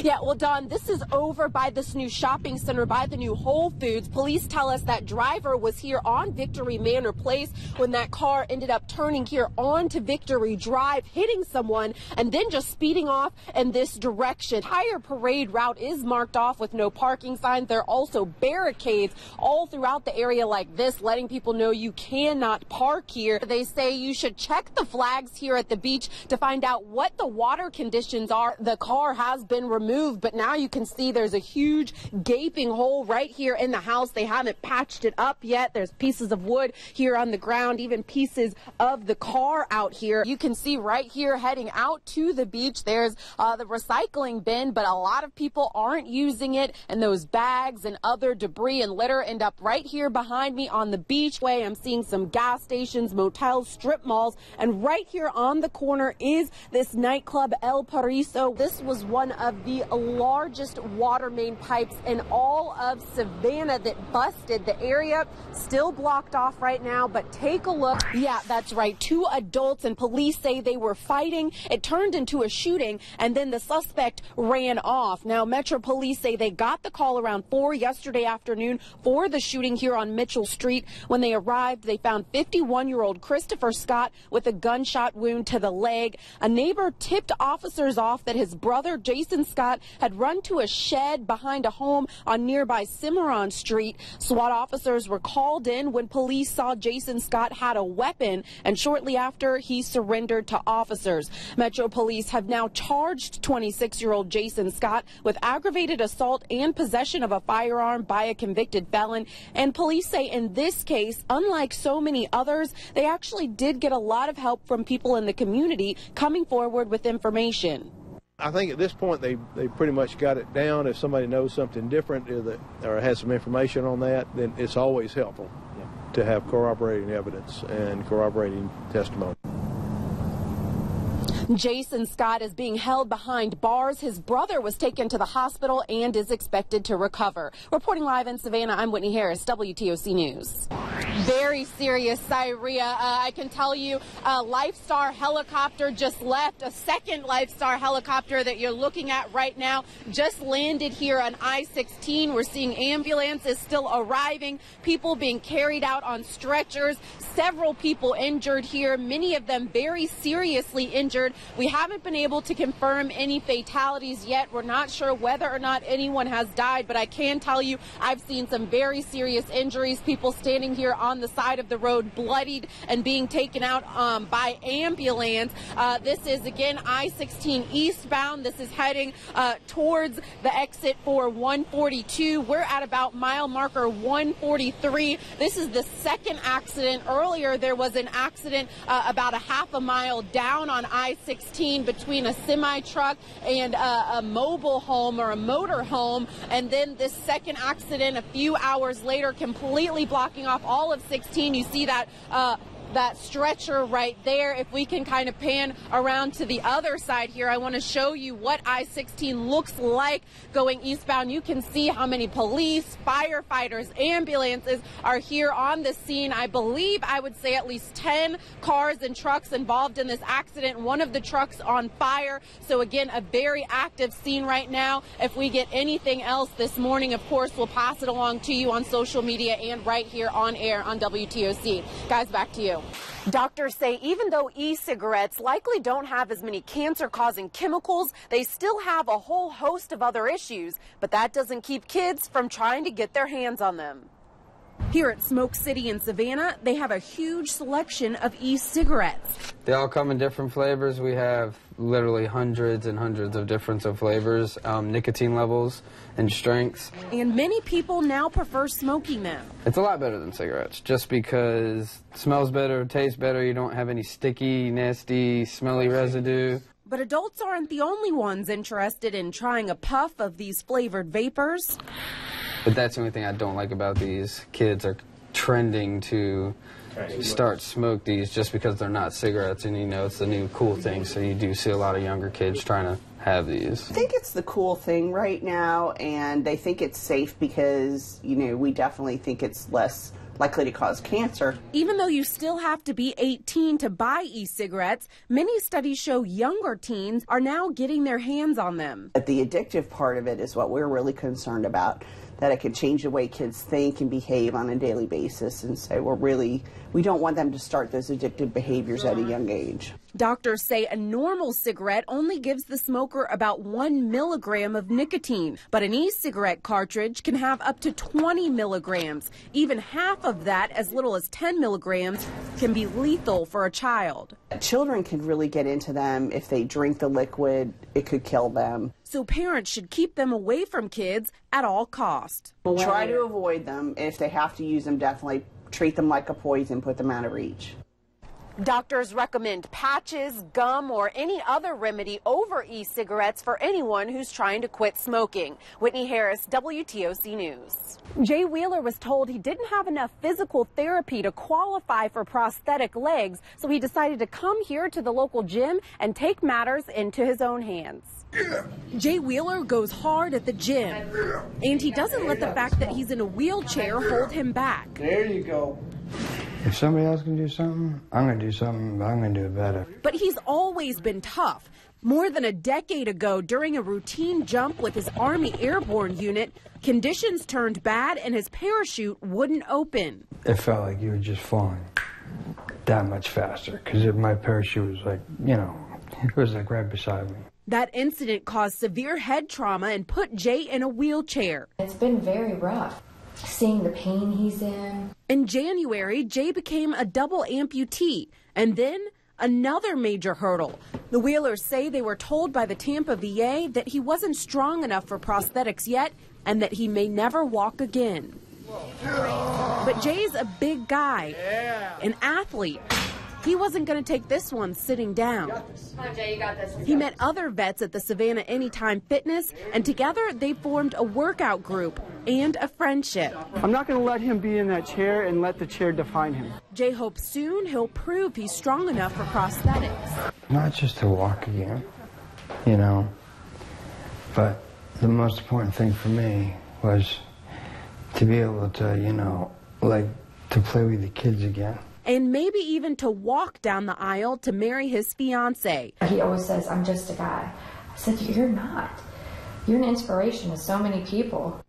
Yeah, well, Dawn, this is over by this new shopping center, by the new Whole Foods. Police tell us that driver was here on Victory Manor Place when that car ended up turning here onto Victory Drive, hitting someone, and then just speeding off in this direction. Entire parade route is marked off with no parking signs. There are also barricades all throughout the area like this, letting people know you cannot park here. They say you should check the flags here at the beach to find out what the water conditions are. The car has been removed, but now you can see there's a huge gaping hole right here in the house. They haven't patched it up yet. There's pieces of wood here on the ground, even pieces of the car out here. You can see right here heading out to the beach, there's the recycling bin, but a lot of people aren't using it, and those bags and other debris and litter end up right here behind me on the beach. I'm seeing some gas stations, motels, strip malls, and right here on the corner is this nightclub El Paraiso. This was one of the largest water main pipes in all of Savannah that busted. The area still blocked off right now, but take a look. Yeah, that's right. 2 adults, and police say they were fighting. It turned into a shooting, and then the suspect ran off. Now, Metro Police say they got the call around 4 yesterday afternoon for the shooting here on Mitchell Street. When they arrived, they found 51-year-old Christopher Scott with a gunshot wound to the leg. A neighbor tipped officers off that his brother, Jason Scott, had run to a shed behind a home on nearby Cimarron Street. SWAT officers were called in when police saw Jason Scott had a weapon, and shortly after, he surrendered to officers. Metro Police have now charged 26-year-old Jason Scott with aggravated assault and possession of a firearm by a convicted felon. And police say in this case, unlike so many others, they actually did get a lot of help from people in the community coming forward with information. I think at this point they pretty much got it down. If somebody knows something different or has some information on that, then it's always helpful to have corroborating evidence and corroborating testimony. Jason Scott is being held behind bars. His brother was taken to the hospital and is expected to recover. Reporting live in Savannah, I'm Whitney Harris, WTOC News. Very serious diarrhea. I can tell you a Lifestar helicopter just left. A second Lifestar helicopter that you're looking at right now just landed here on I-16. We're seeing ambulances still arriving, people being carried out on stretchers, several people injured here, many of them very seriously injured. We haven't been able to confirm any fatalities yet. We're not sure whether or not anyone has died, but I can tell you I've seen some very serious injuries, people standing here on the side of the road bloodied and being taken out by ambulance. This is, again, I-16 eastbound. This is heading towards the exit for 142. We're at about mile marker 143. This is the second accident. Earlier, there was an accident about a half a mile down on I-16 between a semi-truck and a mobile home or a motor home. And then this second accident a few hours later, completely blocking off all of 16. You see that that stretcher right there. If we can kind of pan around to the other side here, I want to show you what I-16 looks like going eastbound. You can see how many police, firefighters, ambulances are here on the scene. I believe I would say at least 10 cars and trucks involved in this accident. One of the trucks on fire. So again, a very active scene right now. If we get anything else this morning, of course, we'll pass it along to you on social media and right here on air on WTOC. Guys, back to you. Doctors say even though e-cigarettes likely don't have as many cancer-causing chemicals, they still have a whole host of other issues, but that doesn't keep kids from trying to get their hands on them. Here at Smoke City in Savannah, they have a huge selection of e-cigarettes. They all come in different flavors. We have literally hundreds and hundreds of different flavors, nicotine levels and strengths. And many people now prefer smoking them. It's a lot better than cigarettes just because it smells better, tastes better, you don't have any sticky, nasty, smelly residue. But adults aren't the only ones interested in trying a puff of these flavored vapors. But that's the only thing I don't like about these. Kids are trending to smoke these just because they're not cigarettes, and you know it's the new cool thing, so you do see a lot of younger kids trying to have these. I think it's the cool thing right now, and they think it's safe because, you know, we definitely think it's less likely to cause cancer. Even though you still have to be 18 to buy e-cigarettes, many studies show younger teens are now getting their hands on them. But the addictive part of it is what we're really concerned about, that it could change the way kids think and behave on a daily basis. And so we don't want them to start those addictive behaviors at a young age. Doctors say a normal cigarette only gives the smoker about 1 milligram of nicotine, but an e-cigarette cartridge can have up to 20 milligrams. Even half of that, as little as 10 milligrams, can be lethal for a child. Children can really get into them. If they drink the liquid, it could kill them. So parents should keep them away from kids at all cost. Try to avoid them. If they have to use them, definitely treat them like a poison, put them out of reach. Doctors recommend patches, gum, or any other remedy over e-cigarettes for anyone who's trying to quit smoking. Whitney Harris, WTOC News. Jay Wheeler was told he didn't have enough physical therapy to qualify for prosthetic legs, so he decided to come here to the local gym and take matters into his own hands. Jay Wheeler goes hard at the gym, and he doesn't let the fact that he's in a wheelchair hold him back. There you go. If somebody else can do something, I'm going to do something, but I'm going to do it better. But he's always been tough. More than a decade ago, during a routine jump with his Army Airborne unit, conditions turned bad and his parachute wouldn't open. It felt like you were just falling that much faster because my parachute was like, it was like right beside me. That incident caused severe head trauma and put Jay in a wheelchair. It's been very rough, seeing the pain he's in. In January, Jay became a double amputee, and then another major hurdle. The Wheelers say they were told by the Tampa VA that he wasn't strong enough for prosthetics yet and that he may never walk again. But Jay's a big guy, an athlete. He wasn't going to take this one sitting down. Come on, Jay, you got this. He met other vets at the Savannah Anytime Fitness, and together they formed a workout group and a friendship. I'm not going to let him be in that chair and let the chair define him. Jay hopes soon he'll prove he's strong enough for prosthetics. Not just to walk again, but the most important thing for me was to be able to, to play with the kids again. And maybe even to walk down the aisle to marry his fiancée. He always says, I'm just a guy. I said, you're not. You're an inspiration to so many people.